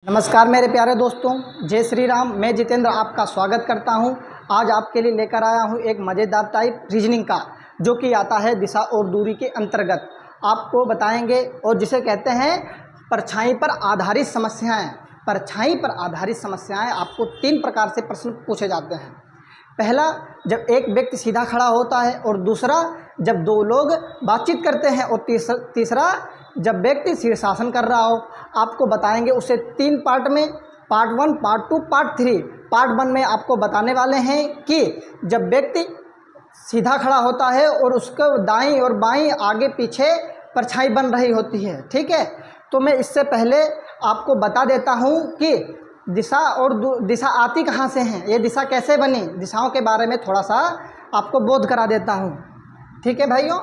नमस्कार मेरे प्यारे दोस्तों, जय श्री राम। मैं जितेंद्र आपका स्वागत करता हूं। आज आपके लिए लेकर आया हूं एक मज़ेदार टाइप रीजनिंग का, जो कि आता है दिशा और दूरी के अंतर्गत। आपको बताएंगे और जिसे कहते हैं परछाई पर आधारित समस्याएं। परछाई पर आधारित समस्याएं आपको 3 प्रकार से प्रश्न पूछे जाते हैं। पहला, जब एक व्यक्ति सीधा खड़ा होता है, और दूसरा, जब 2 लोग बातचीत करते हैं, और तीसरा जब व्यक्ति शीर्षासन कर रहा हो। आपको बताएंगे उसे 3 पार्ट में, पार्ट 1, पार्ट 2, पार्ट 3। पार्ट 1 में आपको बताने वाले हैं कि जब व्यक्ति सीधा खड़ा होता है और उसको दाईं और बाईं आगे पीछे परछाई बन रही होती है, ठीक है। तो मैं इससे पहले आपको बता देता हूं कि दिशा और दिशा आती कहाँ से हैं, ये दिशा कैसे बनी, दिशाओं के बारे में थोड़ा सा आपको बोध करा देता हूँ, ठीक है भाइयों।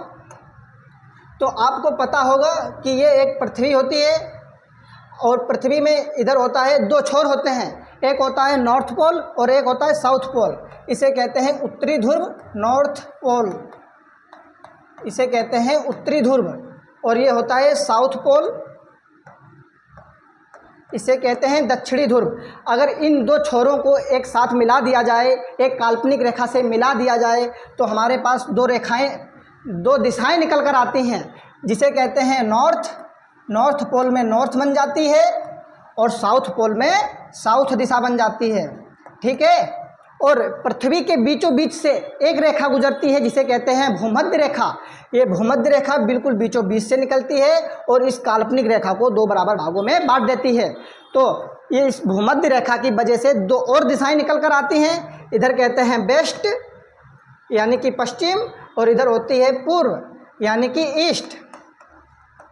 तो आपको पता होगा कि ये एक पृथ्वी होती है, और पृथ्वी में इधर होता है 2 छोर होते हैं, एक होता है नॉर्थ पोल और एक होता है साउथ पोल। इसे कहते हैं उत्तरी ध्रुव, नॉर्थ पोल, इसे कहते हैं उत्तरी ध्रुव। और ये होता है साउथ पोल, इसे कहते हैं दक्षिणी ध्रुव। अगर इन 2 छोरों को एक साथ मिला दिया जाए, एक काल्पनिक रेखा से मिला दिया जाए, तो हमारे पास 2 दिशाएं निकल कर आती हैं, जिसे कहते हैं नॉर्थ पोल में नॉर्थ बन जाती है, और साउथ पोल में साउथ दिशा बन जाती है, ठीक है। और पृथ्वी के बीचों बीच से एक रेखा गुजरती है, जिसे कहते हैं भूमध्य रेखा। ये भूमध्य रेखा बिल्कुल बीचों बीच से निकलती है, और इस काल्पनिक रेखा को 2 बराबर भागों में बांट देती है। तो ये इस भूमध्य रेखा की वजह से 2 और दिशाएं निकल कर आती हैं। इधर कहते हैं वेस्ट यानी कि पश्चिम, और इधर होती है पूर्व यानी कि ईस्ट,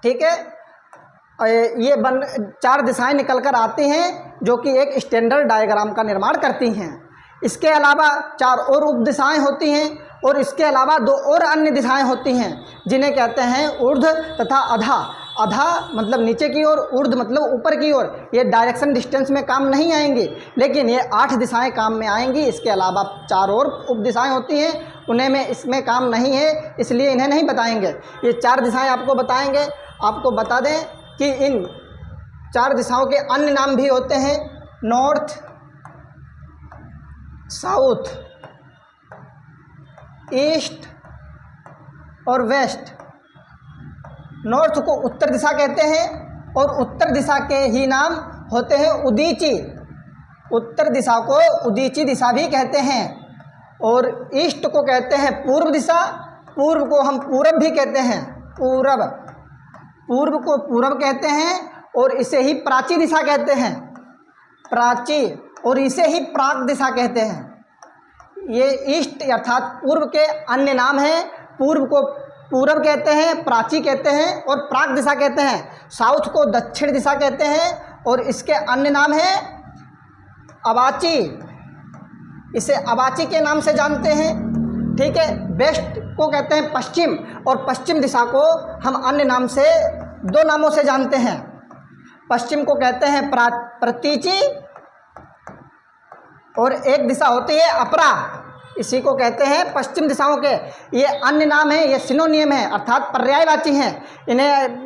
ठीक है। ये 4 दिशाएं निकल कर आती हैं, जो कि एक स्टैंडर्ड डायग्राम का निर्माण करती हैं। इसके अलावा 4 और उप दिशाएं होती हैं, और इसके अलावा 2 और अन्य दिशाएं होती हैं, जिन्हें कहते हैं ऊर्ध्व तथा अधा। अधा मतलब नीचे की ओर, ऊर्ध्व मतलब ऊपर की ओर। ये डायरेक्शन डिस्टेंस में काम नहीं आएंगी, लेकिन ये 8 दिशाएं काम में आएंगी। इसके अलावा 4 और उप दिशाएं होती हैं, उन्हें में इसमें काम नहीं है, इसलिए इन्हें नहीं बताएंगे। ये 4 दिशाएं आपको बताएंगे। आपको बता दें कि इन 4 दिशाओं के अन्य नाम भी होते हैं, नॉर्थ, साउथ, ईस्ट और वेस्ट। नॉर्थ को उत्तर दिशा कहते हैं, और उत्तर दिशा के ही नाम होते हैं उदीची। उत्तर दिशा को उदीची दिशा भी कहते हैं। और ईस्ट को कहते हैं पूर्व दिशा, पूर्व को हम पूरब भी कहते हैं, पूर्व को पूरब कहते हैं, और इसे ही प्राची दिशा कहते हैं, प्राची, और इसे ही प्राक दिशा कहते हैं। ये ईस्ट अर्थात पूर्व के अन्य नाम हैं। पूर्व को पूरब कहते हैं, प्राची कहते हैं, और प्राक दिशा कहते हैं। साउथ को दक्षिण दिशा कहते हैं, और इसके अन्य नाम हैं अवाची, इसे अवाची के नाम से जानते हैं, ठीक है। वेस्ट को कहते हैं पश्चिम, और पश्चिम दिशा को हम अन्य नाम से 2 नामों से जानते हैं। पश्चिम को कहते हैं प्रतीची, और एक दिशा होती है अपरा, इसी को कहते हैं पश्चिम दिशाओं के। ये अन्य नाम है, ये सिनोनियम है, अर्थात पर्यायवाची हैं। इन्हें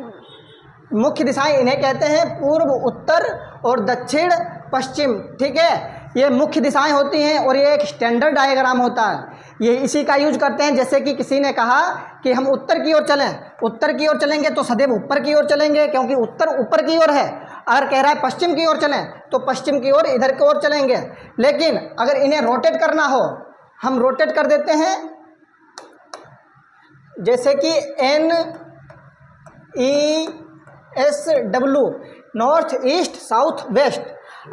मुख्य दिशाएं इन्हें कहते हैं पूर्व, उत्तर और दक्षिण, पश्चिम, ठीक है। ये मुख्य दिशाएं होती हैं, और ये एक स्टैंडर्ड डायग्राम होता है। ये इसी का यूज करते हैं। जैसे कि किसी ने कहा कि हम उत्तर की ओर चलें, उत्तर की ओर चलेंगे तो सदैव ऊपर की ओर चलेंगे, क्योंकि उत्तर ऊपर की ओर है। अगर कह रहा है पश्चिम की ओर चलें, तो पश्चिम की ओर, इधर की ओर चलेंगे। लेकिन अगर इन्हें रोटेट करना हो, हम रोटेट कर देते हैं, जैसे कि NESW, north, east, south, west.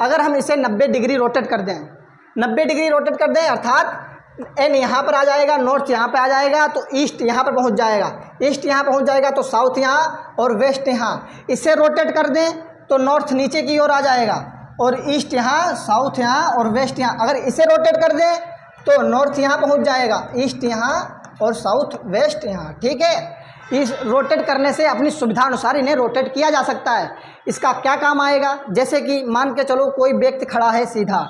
अगर हम इसे 90 डिग्री रोटेट कर दें, 90 डिग्री रोटेट कर दें, अर्थात एन यहाँ पर आ जाएगा, नॉर्थ यहाँ पे आ जाएगा, तो ईस्ट यहाँ पर पहुँच जाएगा, ईस्ट यहाँ पहुँच जाएगा, तो साउथ यहाँ और वेस्ट यहाँ। इसे रोटेट कर दें तो नॉर्थ नीचे की ओर आ जाएगा, और ईस्ट यहाँ, साउथ यहाँ और वेस्ट यहाँ। अगर इसे रोटेट कर दें तो नॉर्थ यहाँ पहुँच जाएगा, ईस्ट यहाँ और साउथ वेस्ट यहाँ, ठीक है। इस रोटेट करने से अपनी सुविधा अनुसार इन्हें रोटेट किया जा सकता है। इसका क्या काम आएगा, जैसे कि मान के चलो कोई व्यक्ति खड़ा है सीधा,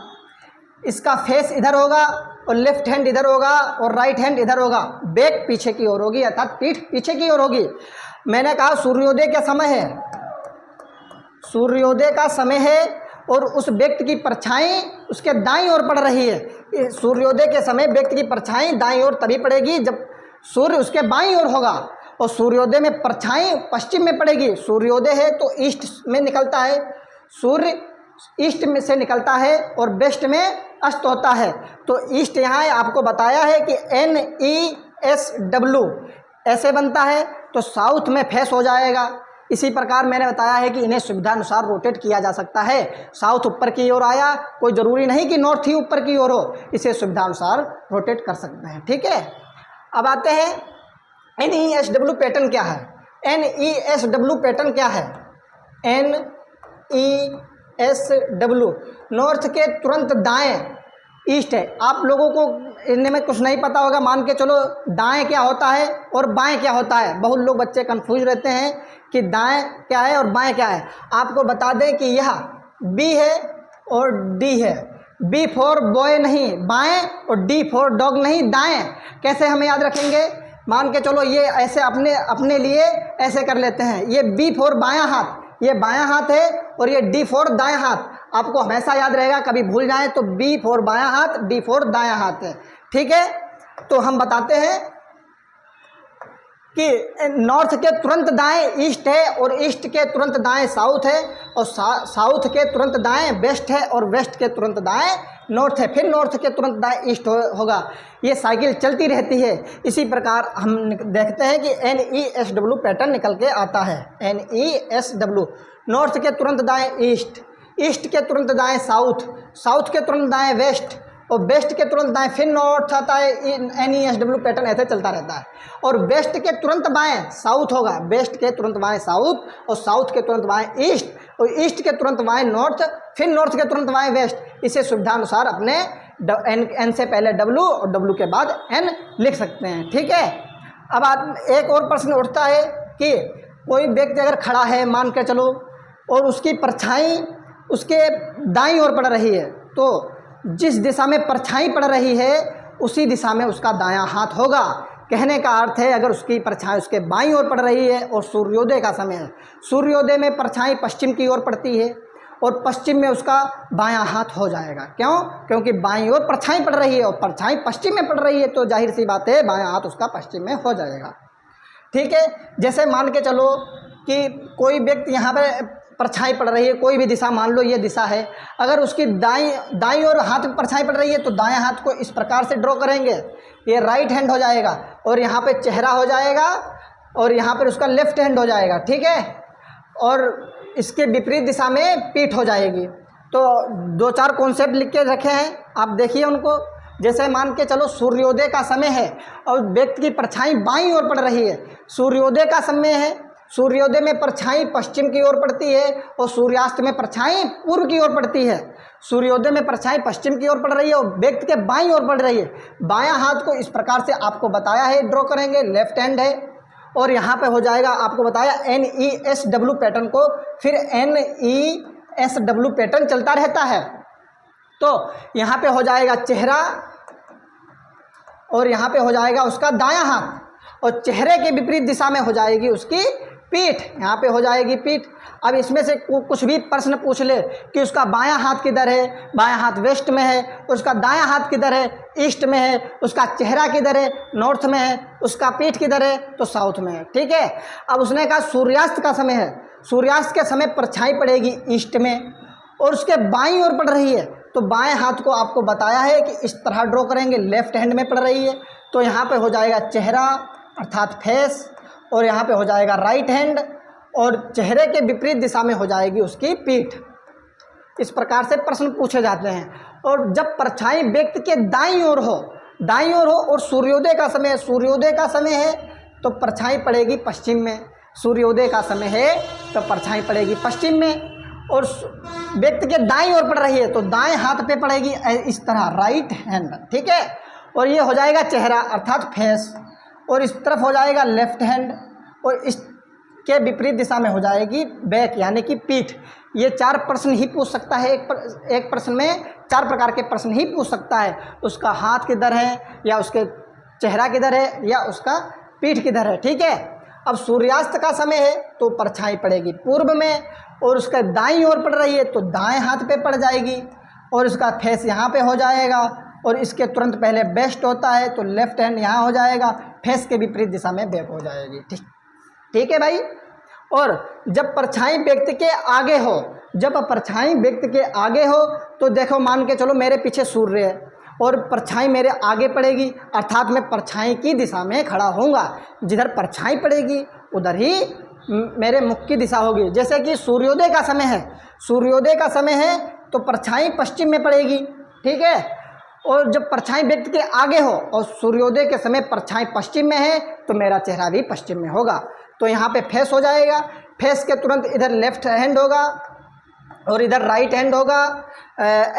इसका फेस इधर होगा, और लेफ्ट हैंड इधर होगा, और राइट हैंड इधर होगा, बैक पीछे की ओर होगी, अर्थात पीठ पीछे की ओर होगी। मैंने कहा सूर्योदय का समय है, सूर्योदय का समय है, और उस व्यक्ति की परछाई उसके दाईं ओर पड़ रही है। सूर्योदय के समय व्यक्ति की परछाई दाईं ओर तभी पड़ेगी जब सूर्य उसके बाईं ओर होगा, और सूर्योदय में परछाई पश्चिम में पड़ेगी। सूर्योदय है तो ईस्ट में निकलता है, सूर्य ईस्ट में से निकलता है और वेस्ट में अस्त होता है। तो ईस्ट यहाँ आपको बताया है कि NESW ऐसे बनता है, तो साउथ में फेस हो जाएगा। इसी प्रकार मैंने बताया है कि इन्हें सुविधा अनुसार रोटेट किया जा सकता है। साउथ ऊपर की ओर आया, कोई ज़रूरी नहीं कि नॉर्थ ही ऊपर की ओर हो, इसे सुविधा अनुसार रोटेट कर सकते हैं। ठीक है, अब आते हैं NESW पैटर्न क्या है। NESW पैटर्न क्या है? NESW नॉर्थ के तुरंत दाएं ईस्ट है। आप लोगों को इनमें में कुछ नहीं पता होगा, मान के चलो दाएं क्या होता है और बाएं क्या होता है। बहुत लोग बच्चे कंफ्यूज रहते हैं कि दाएं क्या है और बाएं क्या है। आपको बता दें कि यह B है और D है। B फॉर बॉय नहीं बाएं और D फॉर डॉग नहीं दाएं। कैसे हमें याद रखेंगे? मान के चलो ये ऐसे अपने लिए ऐसे कर लेते हैं। ये B फॉर बायां हाथ, ये बायां हाथ है, और ये D फॉर दायां हाथ। आपको हमेशा याद रहेगा, कभी भूल जाए तो B फॉर बायां हाथ, D फॉर दायां हाथ है। ठीक है, तो हम बताते हैं कि नॉर्थ के तुरंत दाएं ईस्ट है और ईस्ट के तुरंत दाएं साउथ है, और साउथ के तुरंत दाएं वेस्ट है और वेस्ट के तुरंत दाएं नॉर्थ है। फिर नॉर्थ के तुरंत दाएं ईस्ट होगा। ये साइकिल चलती रहती है। इसी प्रकार हम देखते हैं कि NESW पैटर्न निकल के आता है। NESW नॉर्थ के तुरंत दाएं ईस्ट, ईस्ट के तुरंत दाएं साउथ, साउथ के तुरंत दाएं वेस्ट, और वेस्ट के तुरंत दाएं फिर नॉर्थ आता है। NESW पैटर्न ऐसे चलता रहता है। और वेस्ट के तुरंत बाएं साउथ होगा, वेस्ट के तुरंत बाएं साउथ, और साउथ के तुरंत बाएं ईस्ट, और ईस्ट के तुरंत बाएं नॉर्थ, फिर नॉर्थ के तुरंत बाएं वेस्ट। इसे सुविधा अनुसार अपने N से पहले W और W के बाद N लिख सकते हैं। ठीक है, अब एक और प्रश्न उठता है कि कोई व्यक्ति अगर खड़ा है मान के चलो, और उसकी परछाई उसके दाईं ओर पड़ रही है, तो जिस दिशा में परछाई पड़ रही है उसी दिशा में उसका दायां हाथ होगा। कहने का अर्थ है, अगर उसकी परछाई उसके बाईं ओर पड़ रही है और सूर्योदय का समय है, सूर्योदय में परछाई पश्चिम की ओर पड़ती है और पश्चिम में उसका बायां हाथ हो जाएगा। क्यों? क्योंकि बाईं ओर परछाई पड़ रही है और परछाई पश्चिम में पड़ रही है, तो जाहिर सी बात है बायां हाथ उसका पश्चिम में हो जाएगा। ठीक है, जैसे मान के चलो कि कोई व्यक्ति यहाँ पे परछाई पड़ रही है, कोई भी दिशा, मान लो ये दिशा है, अगर उसकी दाईं ओर हाथ में परछाई पड़ रही है तो दायां हाथ को इस प्रकार से ड्रॉ करेंगे, ये राइट हैंड हो जाएगा, और यहाँ पे चेहरा हो जाएगा, और यहाँ पर उसका लेफ्ट हैंड हो जाएगा। ठीक है, और इसके विपरीत दिशा में पीठ हो जाएगी। तो 2-4 कॉन्सेप्ट लिख के रखे हैं, आप देखिए उनको। जैसे मान के चलो सूर्योदय का समय है और व्यक्ति की परछाई बाईं ओर पड़ रही है, सूर्योदय का समय है, सूर्योदय में परछाई पश्चिम की ओर पड़ती है और सूर्यास्त में परछाई पूर्व की ओर पड़ती है। सूर्योदय में परछाई पश्चिम की ओर पड़ रही है और व्यक्ति के बाईं ओर पड़ रही है। बायां हाथ को इस प्रकार से आपको बताया है ड्रॉ करेंगे, लेफ्ट हैंड है, और यहाँ पे हो जाएगा आपको बताया NESW पैटर्न को, फिर NESW पैटर्न चलता रहता है। तो यहाँ पे हो जाएगा चेहरा, और यहाँ पे हो जाएगा उसका दायां हाथ, और चेहरे के विपरीत दिशा में हो जाएगी उसकी पीठ, यहाँ पे हो जाएगी पीठ। अब इसमें से कुछ भी प्रश्न पूछ ले कि उसका बायां हाथ किधर है, बायां हाथ वेस्ट में है, उसका दायां हाथ किधर है, ईस्ट में है, उसका चेहरा किधर है, नॉर्थ में है, उसका पीठ किधर है, तो साउथ में है। ठीक है, अब उसने कहा सूर्यास्त का समय है, सूर्यास्त के समय परछाई पड़ेगी ईस्ट में और उसके बाईं ओर पड़ रही है, तो बाएं हाथ को आपको बताया है कि इस तरह ड्रॉ करेंगे, लेफ्ट हैंड में पड़ रही है, तो यहाँ पे हो जाएगा चेहरा अर्थात फेस, और यहाँ पे हो जाएगा राइट हैंड, और चेहरे के विपरीत दिशा में हो जाएगी उसकी पीठ। इस प्रकार से प्रश्न पूछे जाते हैं। और जब परछाई व्यक्ति के दाईं ओर हो और सूर्योदय का समय है, सूर्योदय का समय है तो परछाई पड़ेगी पश्चिम में, सूर्योदय का समय है तो परछाई पड़ेगी पश्चिम में, और व्यक्ति के दाईं ओर पड़ रही है तो दाएं हाथ पे पड़ेगी इस तरह, राइट हैंड। ठीक है, और ये हो जाएगा चेहरा अर्थात फेस, और इस तरफ हो जाएगा लेफ्ट हैंड, और इसके विपरीत दिशा में हो जाएगी बैक यानी कि पीठ। ये 4 प्रश्न ही पूछ सकता है, एक प्रश्न में 4 प्रकार के प्रश्न ही पूछ सकता है। उसका हाथ किधर है, या उसके चेहरा किधर है, या उसका पीठ किधर है। ठीक है, अब सूर्यास्त का समय है तो परछाई पड़ेगी पूर्व में, और उसका दाईं ओर पड़ रही है तो दाएं हाथ पे पड़ जाएगी, और उसका फेस यहाँ पे हो जाएगा, और इसके तुरंत पहले बेस्ट होता है तो लेफ्ट हैंड यहाँ हो जाएगा, फेस के विपरीत दिशा में बैक हो जाएगी। ठीक है भाई। और जब परछाई व्यक्ति के आगे हो, जब परछाई व्यक्ति के आगे हो तो देखो, मान के चलो मेरे पीछे सूर्य है और परछाई मेरे आगे पड़ेगी, अर्थात मैं परछाई की दिशा में खड़ा होऊंगा। जिधर परछाई पड़ेगी उधर ही मेरे मुख की दिशा होगी। जैसे कि सूर्योदय का समय है, सूर्योदय का समय है तो परछाई पश्चिम में पड़ेगी, ठीक है। और जब परछाई व्यक्ति के आगे हो और सूर्योदय के समय परछाई पश्चिम में है तो मेरा चेहरा भी पश्चिम में होगा। तो यहाँ पे फेस हो जाएगा, फेस के तुरंत इधर लेफ्ट हैंड होगा और इधर राइट हैंड होगा।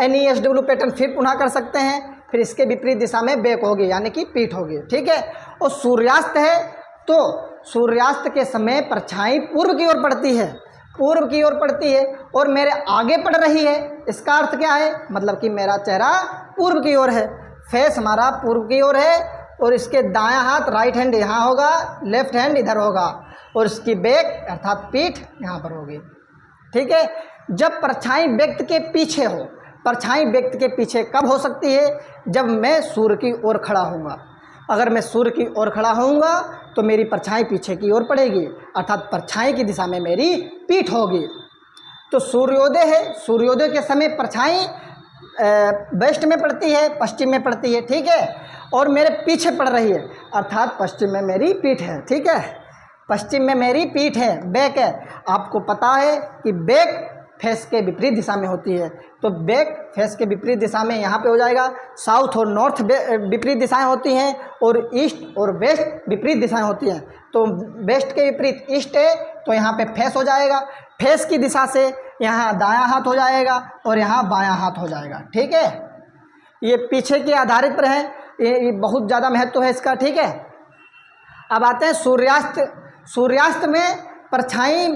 NESW पैटर्न फिर पुनः कर सकते हैं, फिर इसके विपरीत दिशा में बैक होगी यानी कि पीठ होगी, ठीक है। और सूर्यास्त है तो सूर्यास्त के समय परछाई पूर्व की ओर पड़ती है, पूर्व की ओर पड़ती है और मेरे आगे पड़ रही है। इसका अर्थ क्या है, मतलब कि मेरा चेहरा पूर्व की ओर है, फेस हमारा पूर्व की ओर है, और इसके दायां हाथ राइट हैंड यहाँ होगा, लेफ्ट हैंड इधर होगा, और इसकी बैक अर्थात पीठ यहाँ पर होगी, ठीक है। जब परछाई व्यक्ति के पीछे हो, परछाई व्यक्ति के पीछे कब हो सकती है, जब मैं सूर्य की ओर खड़ा होऊंगा। अगर मैं सूर्य की ओर खड़ा होऊंगा तो मेरी परछाई पीछे की ओर पड़ेगी, अर्थात परछाई की दिशा में मेरी पीठ होगी। तो सूर्योदय है, सूर्योदय के समय परछाई वेस्ट में पड़ती है, पश्चिम में पड़ती है, ठीक है, और मेरे पीछे पड़ रही है, अर्थात पश्चिम में मेरी पीठ है, ठीक है, पश्चिम में मेरी पीठ है, बैक है। आपको पता है कि बैक फेस के विपरीत दिशा में होती है, तो बैक फेस के विपरीत दिशा में यहाँ पे हो जाएगा। साउथ और नॉर्थ विपरीत दिशाएं होती हैं, और ईस्ट और वेस्ट विपरीत दिशाएं होती हैं। तो वेस्ट के विपरीत ईस्ट है तो यहाँ पे फेस हो जाएगा, फेस की दिशा से यहाँ दायां हाथ हो जाएगा और यहाँ बायां हाथ हो जाएगा, ठीक है। ये पीछे के आधारित पर है, ये बहुत ज़्यादा महत्व है इसका, ठीक है। अब आते हैं सूर्यास्त। सूर्यास्त में परछाई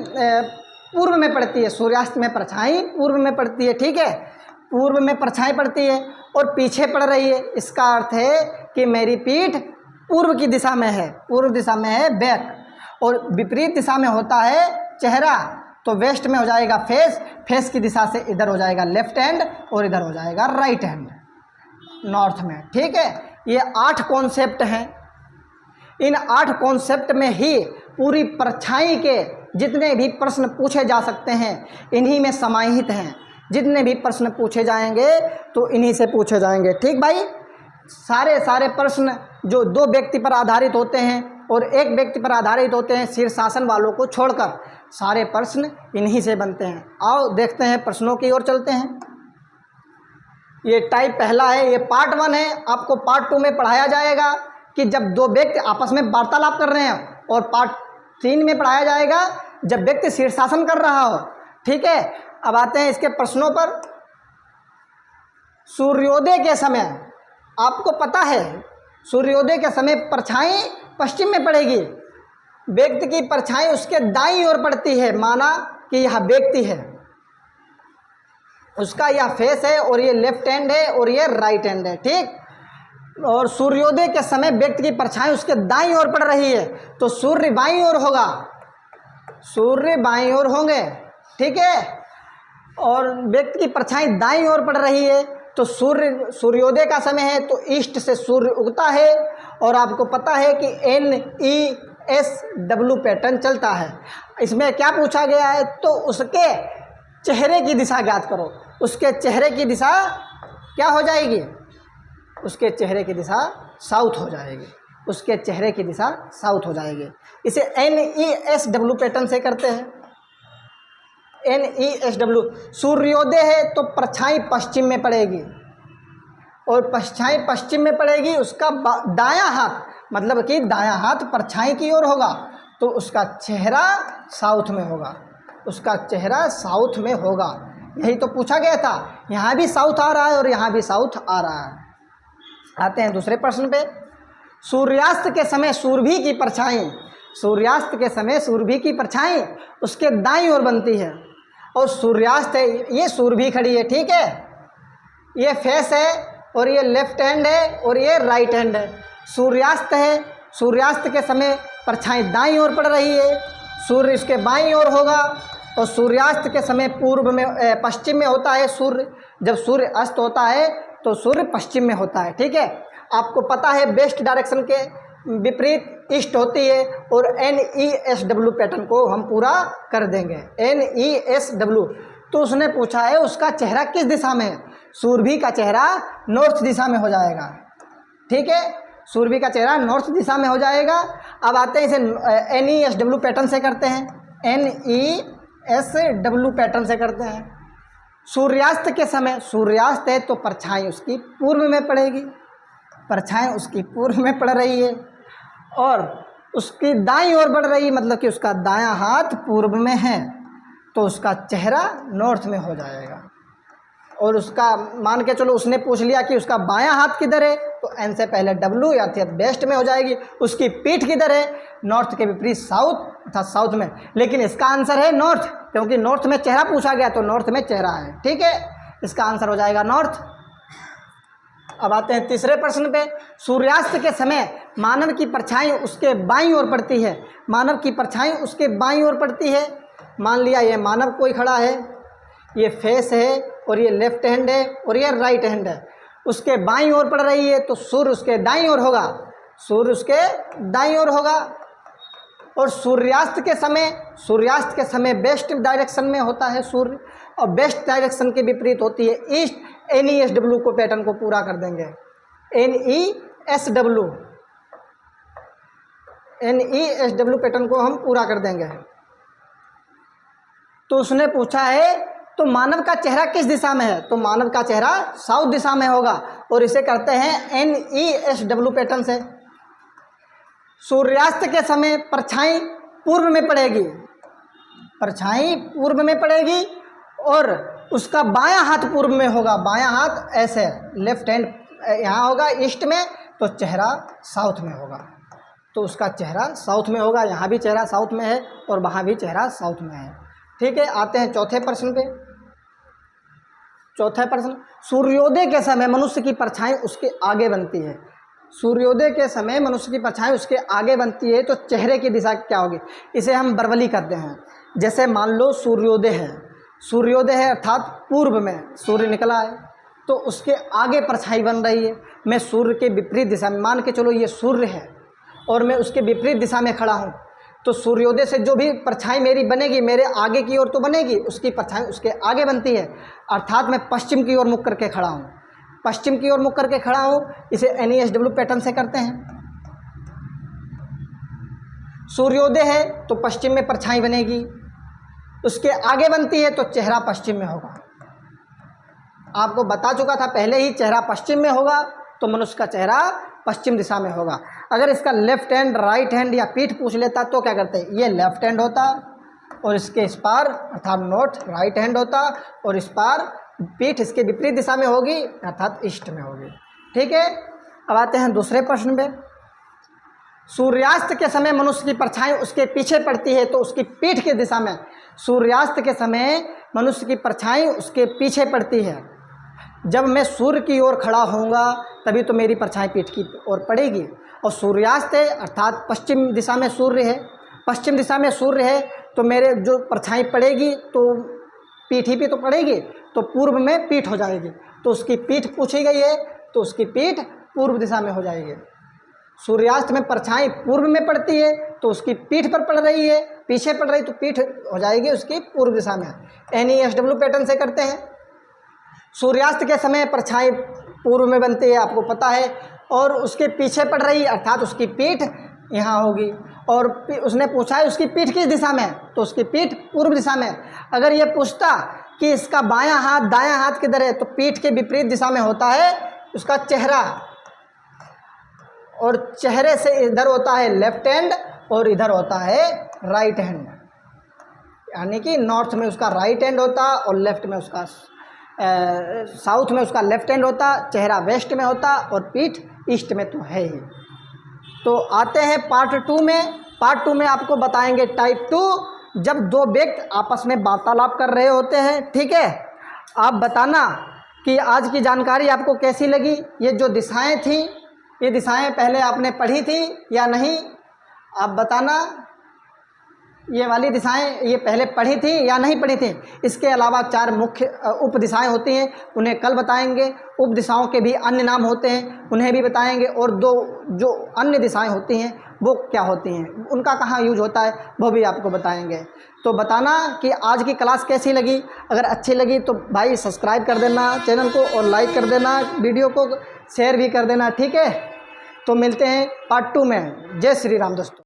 पूर्व में पड़ती है, सूर्यास्त में परछाई पूर्व में पड़ती है, ठीक है, पूर्व में परछाई पड़ती है और पीछे पड़ रही है। इसका अर्थ है कि मेरी पीठ पूर्व की दिशा में है, पूर्व दिशा में है बैक, और विपरीत दिशा में होता है चेहरा। तो वेस्ट में हो जाएगा फेस, फेस की दिशा से इधर हो जाएगा लेफ्ट हैंड और इधर हो जाएगा राइट हैंड नॉर्थ में, ठीक है। ये 8 कॉन्सेप्ट हैं। इन 8 कॉन्सेप्ट में ही पूरी परछाई के जितने भी प्रश्न पूछे जा सकते हैं इन्हीं में समाहित हैं। जितने भी प्रश्न पूछे जाएंगे तो इन्हीं से पूछे जाएंगे, ठीक भाई। सारे प्रश्न जो 2 व्यक्ति पर आधारित होते हैं और 1 व्यक्ति पर आधारित होते हैं, शीर्षासन वालों को छोड़कर सारे प्रश्न इन्हीं से बनते हैं। आओ देखते हैं, प्रश्नों की ओर चलते हैं। ये टाइप पहला है, ये पार्ट 1 है। आपको पार्ट 2 में पढ़ाया जाएगा कि जब 2 व्यक्ति आपस में वार्तालाप कर रहे हैं, और पार्ट 3 में पढ़ाया जाएगा जब व्यक्ति शीर्षासन कर रहा हो, ठीक है। अब आते हैं इसके प्रश्नों पर। सूर्योदय के समय आपको पता है, सूर्योदय के समय परछाई पश्चिम में पड़ेगी, व्यक्ति की परछाई उसके दाईं ओर पड़ती है। माना कि यह व्यक्ति है, उसका यह फेस है और ये लेफ्ट हैंड है और ये राइट हैंड है, ठीक। और सूर्योदय के समय व्यक्ति की परछाई उसके दाईं ओर पड़ रही है तो सूर्य बाईं ओर होगा, सूर्य बाईं ओर होंगे, ठीक है। और व्यक्ति की परछाई दाईं ओर पड़ रही है तो सूर्योदय का समय है तो ईस्ट से सूर्य उगता है। और आपको पता है कि NESW पैटर्न चलता है। इसमें क्या पूछा गया है, तो उसके चेहरे की दिशा ज्ञात करो। उसके चेहरे की दिशा क्या हो जाएगी, उसके चेहरे की दिशा साउथ हो जाएगी, उसके चेहरे की दिशा साउथ हो जाएगी। इसे NESW पैटर्न से करते हैं। NESW, सूर्योदय है तो परछाई पश्चिम में पड़ेगी, और परछाई पश्चिम में पड़ेगी, उसका दायां हाथ मतलब कि दायां हाथ परछाई की ओर होगा तो उसका चेहरा साउथ में होगा, उसका चेहरा साउथ में होगा। यही तो पूछा गया था। यहाँ भी साउथ आ रहा है और यहाँ भी साउथ आ रहा है। आते हैं दूसरे प्रश्न पे। सूर्यास्त के समय सूरभि की परछाई, सूर्यास्त के समय सूरभि की परछाई उसके दाईं ओर बनती है, और सूर्यास्त है, ये सूरभि खड़ी है, ठीक है। ये फेस है और ये लेफ्ट हैंड है और ये राइट हैंड है। सूर्यास्त है, सूर्यास्त के समय परछाई दाईं ओर पड़ रही है, सूर्य इसके बाईं ओर होगा, और सूर्यास्त के समय पूर्व में पश्चिम में होता है सूर्य। जब सूर्य अस्त होता है तो सूर्य पश्चिम में होता है। ठीक है, आपको पता है वेस्ट डायरेक्शन के विपरीत ईस्ट होती है। और NESW पैटर्न को हम पूरा कर देंगे। NESW, तो उसने पूछा है उसका चेहरा किस दिशा में है। सूर्य का चेहरा नॉर्थ दिशा में हो जाएगा। ठीक है, सूर्य का चेहरा नॉर्थ दिशा में हो जाएगा। अब आते हैं इसे NESW पैटर्न से करते हैं। NESW पैटर्न से करते हैं। सूर्यास्त के समय, सूर्यास्त है तो परछाई उसकी पूर्व में पड़ेगी, परछाई उसकी पूर्व में पड़ रही है और उसकी दाईं ओर बढ़ रही है, मतलब कि उसका दायां हाथ पूर्व में है, तो उसका चेहरा नॉर्थ में हो जाएगा। और उसका मान के चलो उसने पूछ लिया कि उसका बायां हाथ किधर है, तो N से पहले W या फिर वेस्ट में हो जाएगी। उसकी पीठ किधर है, नॉर्थ के विपरीत साउथ अर्थात साउथ में। लेकिन इसका आंसर है नॉर्थ, क्योंकि नॉर्थ में चेहरा पूछा गया तो नॉर्थ में चेहरा है। ठीक है, इसका आंसर हो जाएगा नॉर्थ। अब आते हैं तीसरे प्रश्न पे। सूर्यास्त के समय मानव की परछाई उसके बाईं ओर पड़ती है। मानव की परछाई उसके बाईं ओर पड़ती है। मान लिया ये मानव कोई खड़ा है, ये फेस है और ये लेफ्ट हैंड है और ये राइट हैंड है, उसके बाईं ओर पड़ रही है, तो सूर्य उसके दाईं ओर होगा, सूर्य उसके दाईं ओर होगा। और सूर्यास्त के समय वेस्ट डायरेक्शन में होता है सूर्य, और वेस्ट डायरेक्शन के विपरीत होती है ईस्ट। NESW को पैटर्न को पूरा कर देंगे। NESW पैटर्न को हम पूरा कर देंगे। तो उसने पूछा है तो मानव का चेहरा किस दिशा में है, तो मानव का चेहरा साउथ दिशा में होगा। और इसे करते हैं NESW पैटर्न से। सूर्यास्त के समय परछाई पूर्व में पड़ेगी, परछाई पूर्व में पड़ेगी और उसका बायां हाथ पूर्व में होगा। बायां हाथ ऐसे, लेफ्ट हैंड यहाँ होगा ईस्ट में, तो चेहरा साउथ में होगा, तो उसका चेहरा साउथ में होगा। यहाँ भी चेहरा साउथ में है और वहाँ भी चेहरा साउथ में है। ठीक है, आते हैं चौथे प्रश्न पे। चौथा प्रश्न, सूर्योदय के समय मनुष्य की परछाई उसके आगे बनती है। सूर्योदय के समय मनुष्य की परछाई उसके आगे बनती है, तो चेहरे की दिशा क्या होगी। इसे हम बरवली करते हैं। जैसे मान लो सूर्योदय है, सूर्योदय है अर्थात पूर्व में सूर्य निकला है, तो उसके आगे परछाई बन रही है। मैं सूर्य के विपरीत दिशा में, मान के चलो ये सूर्य है और मैं उसके विपरीत दिशा में खड़ा हूँ, तो सूर्योदय से जो भी परछाई मेरी बनेगी मेरे आगे की ओर तो बनेगी, उसकी परछाई उसके आगे बनती है। अर्थात मैं पश्चिम की ओर मुख करके खड़ा हूँ, पश्चिम की ओर मुख करके खड़ा हूँ। इसे NESW पैटर्न से करते हैं। सूर्योदय है तो पश्चिम में परछाई बनेगी, उसके आगे बनती है तो चेहरा पश्चिम में होगा। आपको बता चुका था पहले ही, चेहरा पश्चिम में होगा तो मनुष्य का चेहरा पश्चिम दिशा में होगा। अगर इसका लेफ्ट हैंड, राइट हैंड या पीठ पूछ लेता तो क्या करते, ये लेफ्ट हैंड होता और इसके इस पार अर्थात नॉर्थ राइट हैंड होता, और इस पार पीठ इसके विपरीत दिशा में होगी अर्थात ईस्ट में होगी। ठीक है, अब आते हैं दूसरे प्रश्न पे। सूर्यास्त के समय मनुष्य की परछाई उसके पीछे पड़ती है, तो उसकी पीठ की दिशा में। सूर्यास्त के समय मनुष्य की परछाई उसके पीछे पड़ती है। जब मैं सूर्य की ओर खड़ा होऊंगा तभी तो मेरी परछाई पीठ की ओर पड़ेगी। और सूर्यास्त है अर्थात पश्चिम दिशा में सूर्य है, पश्चिम दिशा में सूर्य है, तो मेरे जो परछाई पड़ेगी तो पीठ ही पे तो पड़ेगी, तो पूर्व में पीठ हो जाएगी। तो उसकी पीठ पूछी गई है तो उसकी पीठ पूर्व दिशा में हो जाएगी। सूर्यास्त में परछाई पूर्व में पड़ती है तो उसकी पीठ पर पड़ रही है, पीछे पड़ रही तो पीठ हो जाएगी उसकी पूर्व दिशा में। NESW पैटर्न से करते हैं। सूर्यास्त के समय परछाई पूर्व में बनती है, आपको पता है, और उसके पीछे पड़ रही है अर्थात उसकी पीठ यहाँ होगी। और उसने पूछा है उसकी पीठ किस दिशा में, तो उसकी पीठ पूर्व दिशा में। अगर ये पूछता कि इसका बायां हाथ दायां हाथ किधर है, तो पीठ के विपरीत दिशा में होता है उसका चेहरा, और चेहरे से इधर होता है लेफ्ट हैंड और इधर होता है राइट हैंड। यानी कि नॉर्थ में उसका राइट हैंड होता और लेफ्ट में उसका साउथ में उसका लेफ्ट हैंड होता, चेहरा वेस्ट में होता और पीठ ईस्ट में तो है ही। तो आते हैं पार्ट 2 में। पार्ट 2 में आपको बताएंगे टाइप 2, जब दो व्यक्ति आपस में वार्तालाप कर रहे होते हैं। ठीक है, आप बताना कि आज की जानकारी आपको कैसी लगी। ये जो दिशाएं थी, ये दिशाएं पहले आपने पढ़ी थी या नहीं, आप बताना। ये वाली दिशाएं ये पहले पढ़ी थी या नहीं पढ़ी थी। इसके अलावा 4 मुख्य उप दिशाएं होती हैं, उन्हें कल बताएंगे। उप दिशाओं के भी अन्य नाम होते हैं, उन्हें भी बताएंगे। और 2 जो अन्य दिशाएं होती हैं वो क्या होती हैं, उनका कहाँ यूज होता है, वो भी आपको बताएंगे। तो बताना कि आज की क्लास कैसी लगी। अगर अच्छी लगी तो भाई सब्सक्राइब कर देना चैनल को और लाइक कर देना, वीडियो को शेयर भी कर देना, ठीक है। तो मिलते हैं पार्ट 2 में। जय श्री राम दोस्तों।